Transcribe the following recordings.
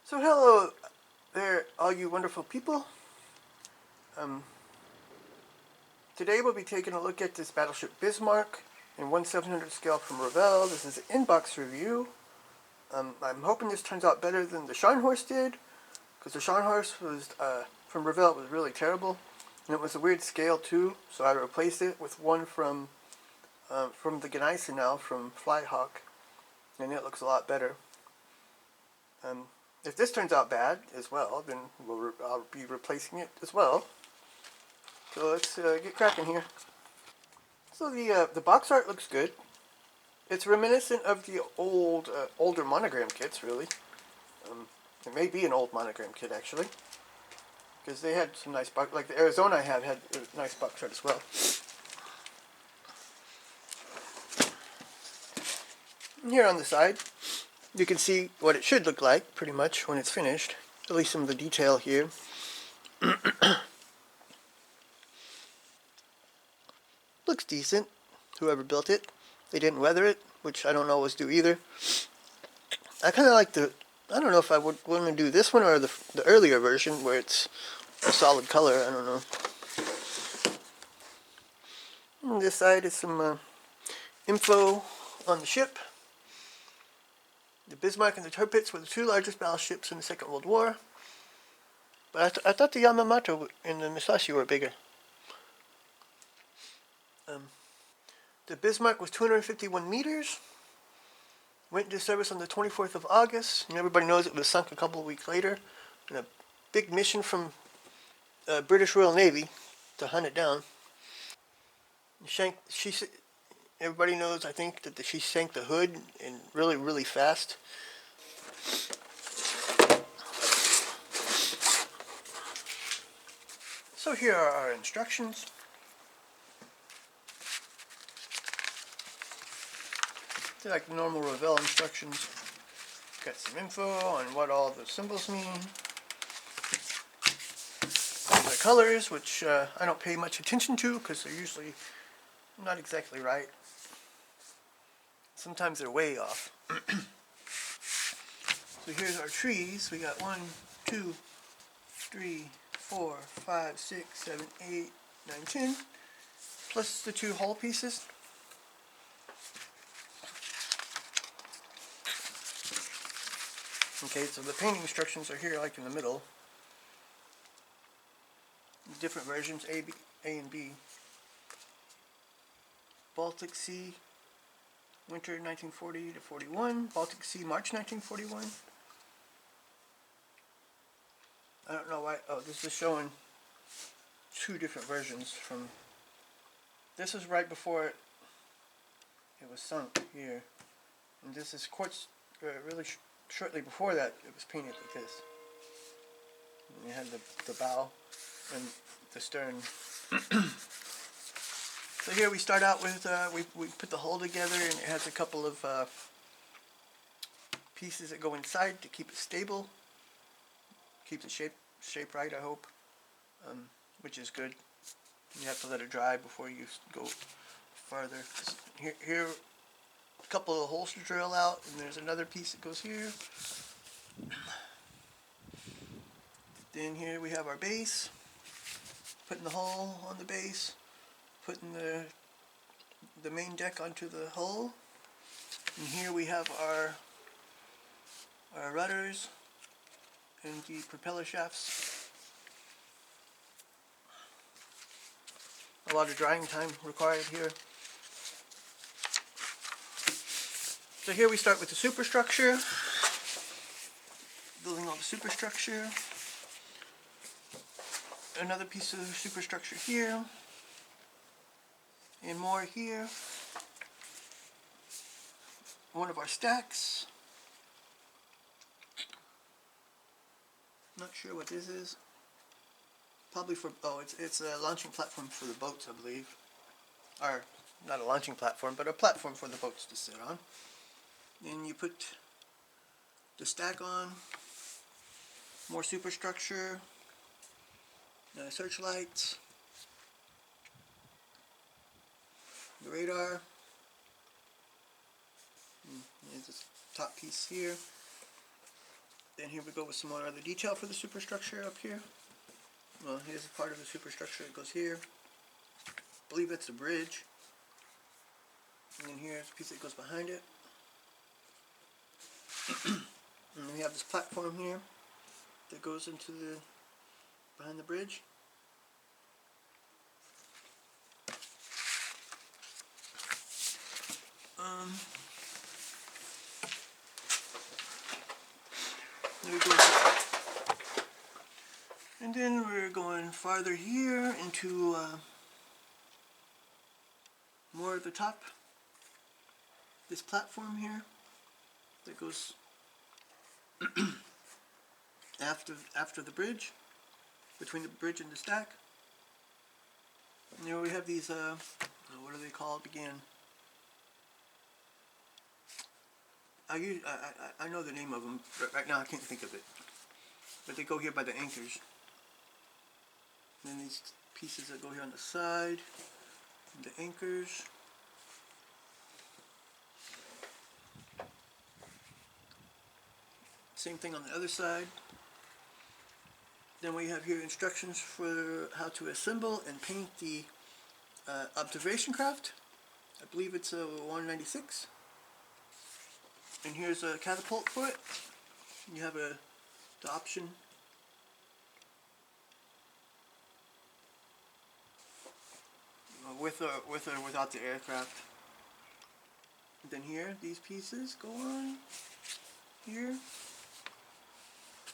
So hello there, all you wonderful people. Um, Today we'll be taking a look at this Battleship Bismarck in 1/700 scale from Revell. This is an in-box review. I'm hoping this turns out better than the Scharnhorst did, because the Scharnhorst was from Revell was really terrible, and it was a weird scale too. So I replaced it with one from the Gneisenau from Flyhawk, and it looks a lot better. If this turns out bad as well, then I'll be replacing it as well. So let's get cracking here. So the box art looks good. It's reminiscent of the older monogram kits, really. It may be an old monogram kit actually, because they had some nice box. Like the Arizona I had a nice box art as well. And here on the side, you can see what it should look like, pretty much, when it's finished. At least some of the detail here. Looks decent. Whoever built it. They didn't weather it, which I don't know was due either. I kind of like I don't know if I would want to do this one or the earlier version where it's a solid color. I don't know. And this side is some info on the ship. The Bismarck and the Tirpitz were the two largest battleships in the Second World War. But I thought the Yamamoto and the Musashi were bigger. The Bismarck was 251 meters. Went into service on the 24th of August. And everybody knows it was sunk a couple of weeks later. In a big mission from British Royal Navy to hunt it down. Everybody knows, I think, that she sank the Hood and really, really fast. So here are our instructions. They're like the normal Revell instructions. Got some info on what all the symbols mean. The colors, which I don't pay much attention to because they're usually not exactly right. Sometimes they're way off. So here's our trees. We got 1, 2, 3, 4, 5, 6, 7, 8, 9, 10. Plus the 2 hull pieces. Okay, so the painting instructions are here, like in the middle. Different versions, A and B. Baltic Sea, winter 1940 to 41. Baltic Sea, March 1941. I don't know why. Oh, this is showing 2 different versions from. This is right before it was sunk here, and this is really shortly before that. It was painted like this. And you had the bow and the stern. So here we start out with we put the hull together, and it has a couple of pieces that go inside to keep it stable, keep the shape right. I hope, which is good. You have to let it dry before you go farther. Here, a couple of holes to drill out, and there's another piece that goes here. Then here we have our base. Putting the hull on the base, putting the main deck onto the hull, and here we have our rudders and the propeller shafts. A lot of drying time required here. So here we start with the superstructure, building all the superstructure. Another piece of superstructure here, and more here. One of our stacks. Not sure what this is. Probably for, it's a launching platform for the boats, I believe. Or, not a launching platform, but a platform for the boats to sit on. Then you put the stack on, more superstructure, searchlights, the radar, and there's this top piece here. Then here we go with some more other detail for the superstructure up here. Well, here's a part of the superstructure that goes here. I believe it's a bridge. And then here's a piece that goes behind it. And then we have this platform here that goes into the behind the bridge. There we go. And then we're going farther here into more of the top. This platform here that goes after the bridge, between the bridge and the stack. And here we have these, what are they called again? I know the name of them, but right now I can't think of it. But they go here by the anchors. And then these pieces that go here on the side, the anchors. Same thing on the other side. Then we have here instructions for how to assemble and paint the observation craft. I believe it's a 196. And here's a catapult for it. You have the option with or without the aircraft. And then here, these pieces go on here.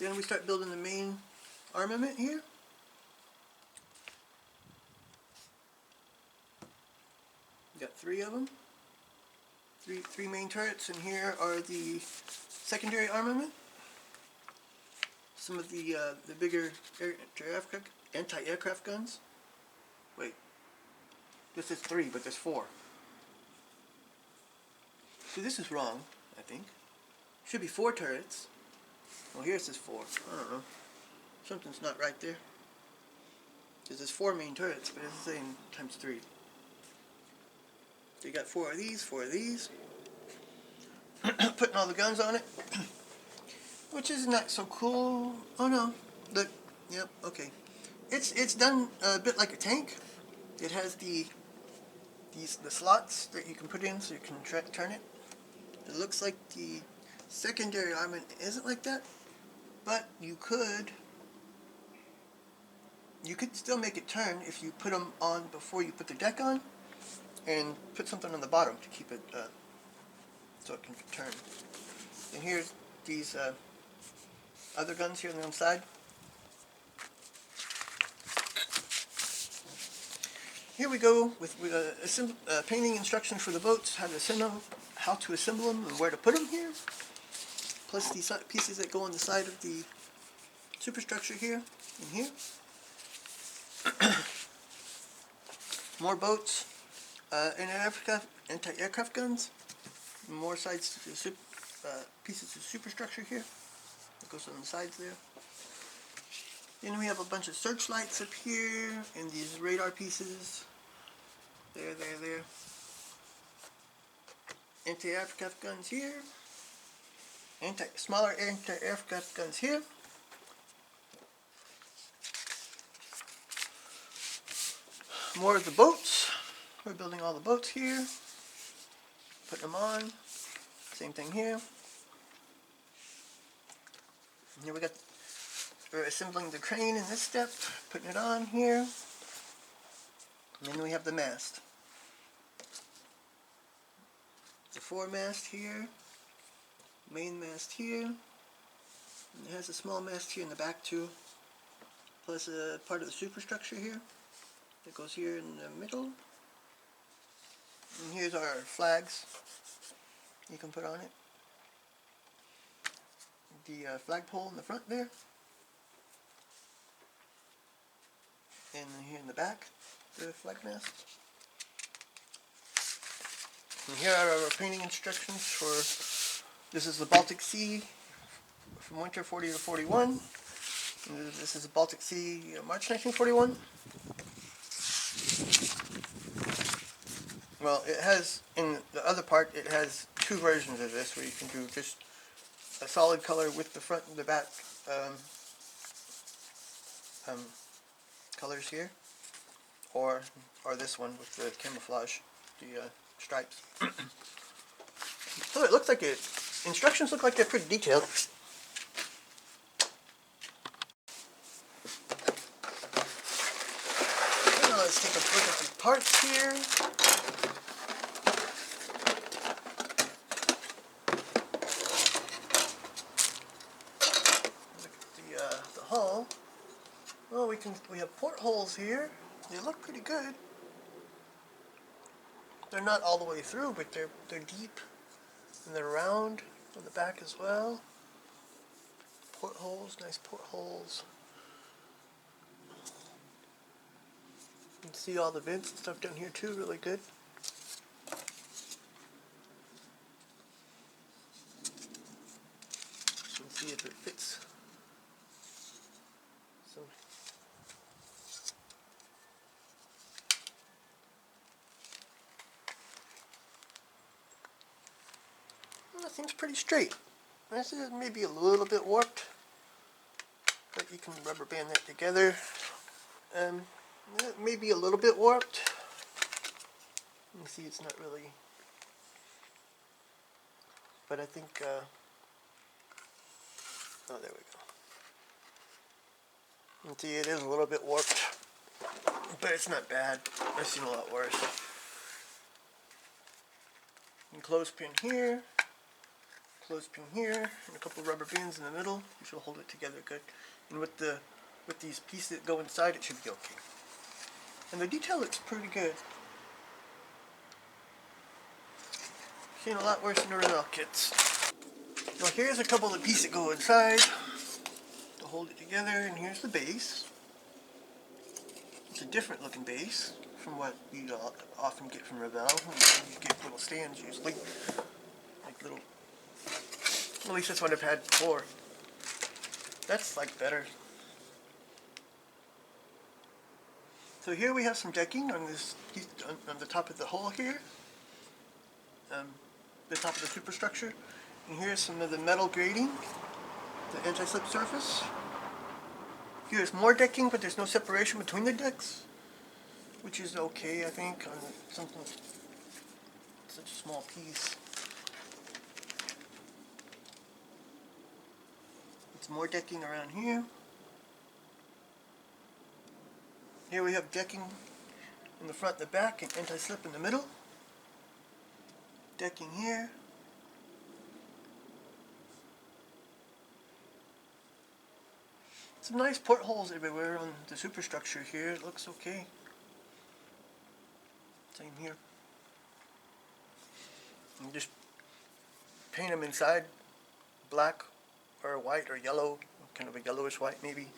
Then we start building the main armament here. Got 3 of them. Three main turrets, and here are the secondary armament. Some of the bigger anti-aircraft guns. Wait, this is 3, but there's 4. See, this is wrong, I think. Should be 4 turrets. Well, here it says 4. I don't know. Something's not right there. Because there's 4 main turrets, but it's the same times 3. So you got 4 of these, 4 of these. Putting all the guns on it. Which is not so cool. Oh no. Look. Yep, okay. It's done a bit like a tank. It has the slots that you can put in so you can turn it. It looks like the secondary armament isn't like that. But you could still make it turn if you put them on before you put the deck on, and put something on the bottom to keep it so it can turn. And here's these other guns here on the inside. Here we go with painting instructions for the boats, how to assemble them and where to put them here. Plus these pieces that go on the side of the superstructure here and here. More boats, anti-aircraft guns, more sides to pieces of superstructure here. That goes on the sides there. Then we have a bunch of searchlights up here and these radar pieces. There. Anti-aircraft guns here. Smaller anti-aircraft guns here. More of the boats. We're building all the boats here. Putting them on. Same thing here. And here we're assembling the crane in this step. Putting it on here. And then we have the mast. The foremast here. Main mast here. And it has a small mast here in the back too. Plus a part of the superstructure here. That goes here in the middle. And here's our flags you can put on it. The flagpole in the front there. And here in the back, the flag mast. And here are our painting instructions for, this is the Baltic Sea from winter 40 to 41. And this is the Baltic Sea March 1941. Well, it has, in the other part, it has 2 versions of this where you can do just a solid color with the front and the back colors here, or this one with the camouflage, the stripes. So it looks like it. Instructions look like they're pretty detailed. Now let's take a look at the parts here. Look at the hull. Well, we have portholes here. They look pretty good. They're not all the way through, but they're deep and they're round on the back as well. Portholes, nice portholes. You can see all the vents and stuff down here too, really good. So see if it fits. So well, that seems pretty straight. This is maybe a little bit warped, but you can rubber band that together. It may be a little bit warped. You can see it's not really, but I think, oh, there we go. You can see it is a little bit warped, but it's not bad. I've seen a lot worse. And clothespin here, and a couple of rubber bands in the middle, which will hold it together good. And with these pieces that go inside, it should be okay. And the detail looks pretty good. Seen a lot worse in the Revell kits. Now here's a couple of pieces that go inside to hold it together, and here's the base. It's a different looking base from what you often get from Revell. You get little stands usually, like little. At least that's what I've had before. That's like better. So here we have some decking on this on the top of the hull here, the top of the superstructure, and here's some of the metal grating, the anti-slip surface. Here's more decking, but there's no separation between the decks, which is okay, I think, on something such a small piece. It's more decking around here. Here we have decking in the front and the back and anti-slip in the middle. Decking here. Some nice portholes everywhere on the superstructure here. It looks okay. Same here. And just paint them inside black or white or yellow, kind of a yellowish white maybe,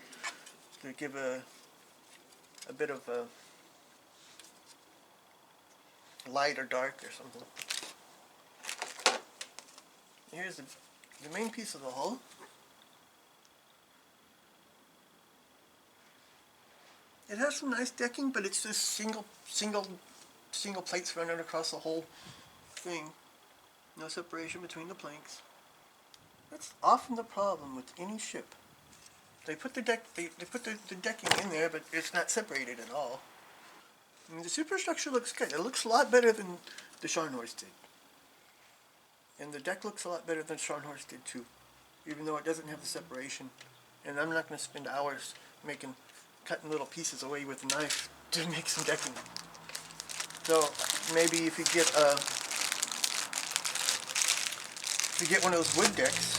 to give a bit of a light or dark or something. Here's the main piece of the hull. It has some nice decking, but it's just single plates running across the whole thing. No separation between the planks. That's often the problem with any ship. They put the decking in there, but it's not separated at all. I mean, the superstructure looks good. It looks a lot better than the Scharnhorst did. And the deck looks a lot better than Scharnhorst did too, even though it doesn't have the separation. And I'm not going to spend hours cutting little pieces away with a knife to make some decking. So maybe if you get one of those wood decks,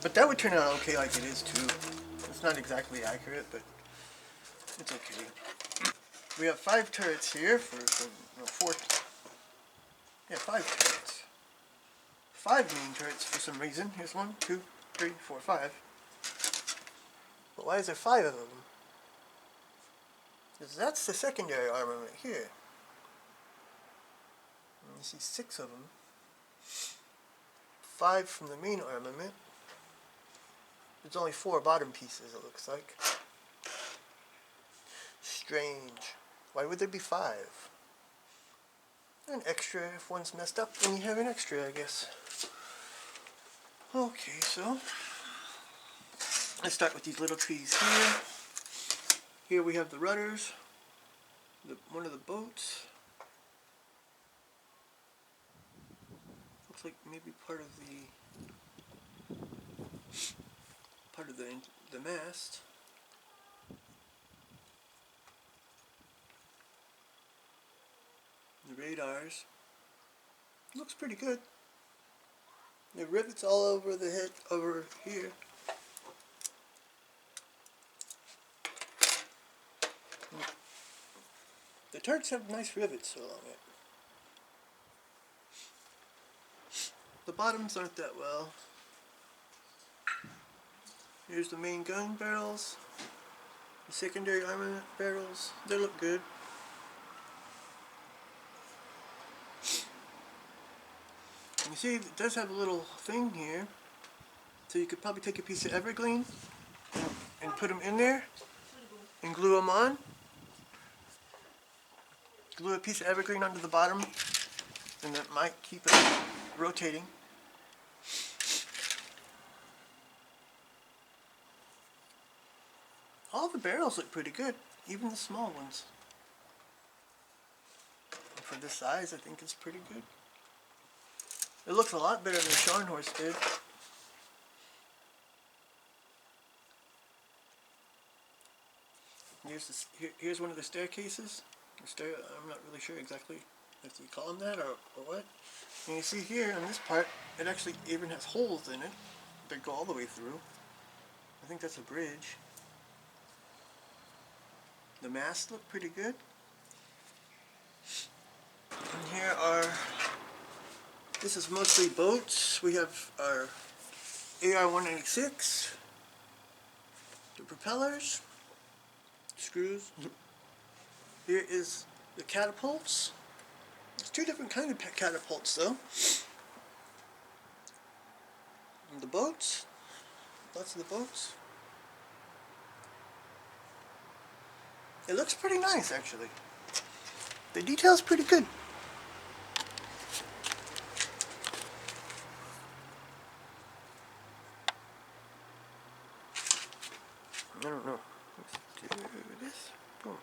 but that would turn out okay like it is too. It's not exactly accurate, but it's okay. We have 5 turrets here for 5 turrets. 5 main turrets for some reason. Here's 1, 2, 3, 4, 5. But why is there 5 of them? Because that's the secondary armament here. And you see 6 of them. 5 from the main armament. There's only 4 bottom pieces, it looks like. Strange. Why would there be 5? An extra if one's messed up, then you have an extra, I guess. Okay, so let's start with these little trees here. Here we have the rudders, one of the boats. Looks like maybe part of the mast. The radars. Looks pretty good. The rivets all over the head over here. The turrets have nice rivets along it. The bottoms aren't that well. Here's the main gun barrels. The secondary armament barrels. They look good. You see, it does have a little thing here. So you could probably take a piece of evergreen and put them in there and glue them on. Glue a piece of evergreen onto the bottom and that might keep it rotating. All the barrels look pretty good, even the small ones. And for this size, I think it's pretty good. It looks a lot better than Scharnhorst did. Here's one of the staircases. I'm not really sure exactly if you call them that or what. And you see here on this part, it actually even has holes in it that go all the way through. I think that's a bridge. The masts look pretty good. And here are, this is mostly boats. We have our AR-196, the propellers, screws. Here is the catapults. There's two different kinds of catapults though. And the boats, lots of the boats. It looks pretty nice actually. The detail's pretty good. I don't know. Let's do this. Boom.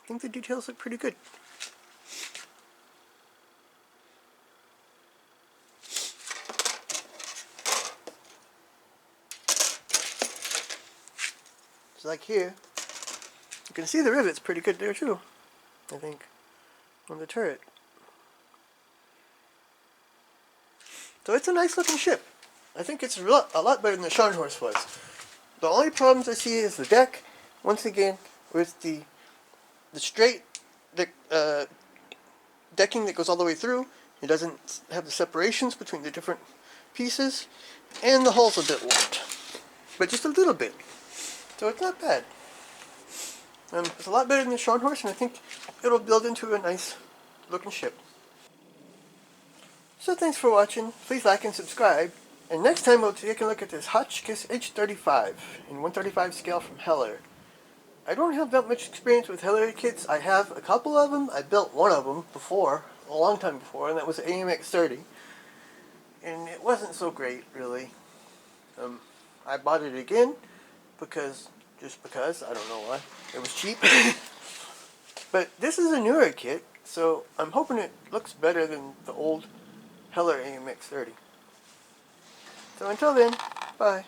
I think the details look pretty good. It's like here. You can see the rivets pretty good there too, I think, on the turret. So it's a nice looking ship. I think it's a lot better than the Scharnhorst was. The only problems I see is the deck. Once again, with the straight decking that goes all the way through. It doesn't have the separations between the different pieces. And the hull's a bit warped. But just a little bit. So it's not bad. It's a lot better than the Scharnhorst, and I think it'll build into a nice looking ship. So thanks for watching. Please like and subscribe. And next time we'll take a look at this Hotchkiss H-35 in 135 scale from Heller. I don't have that much experience with Heller kits. I have a couple of them. I built one of them before, a long time before, and that was AMX-30. And it wasn't so great, really. I bought it again just because, I don't know why. It was cheap. But this is a newer kit, so I'm hoping it looks better than the old Heller AMX-30. So until then, bye.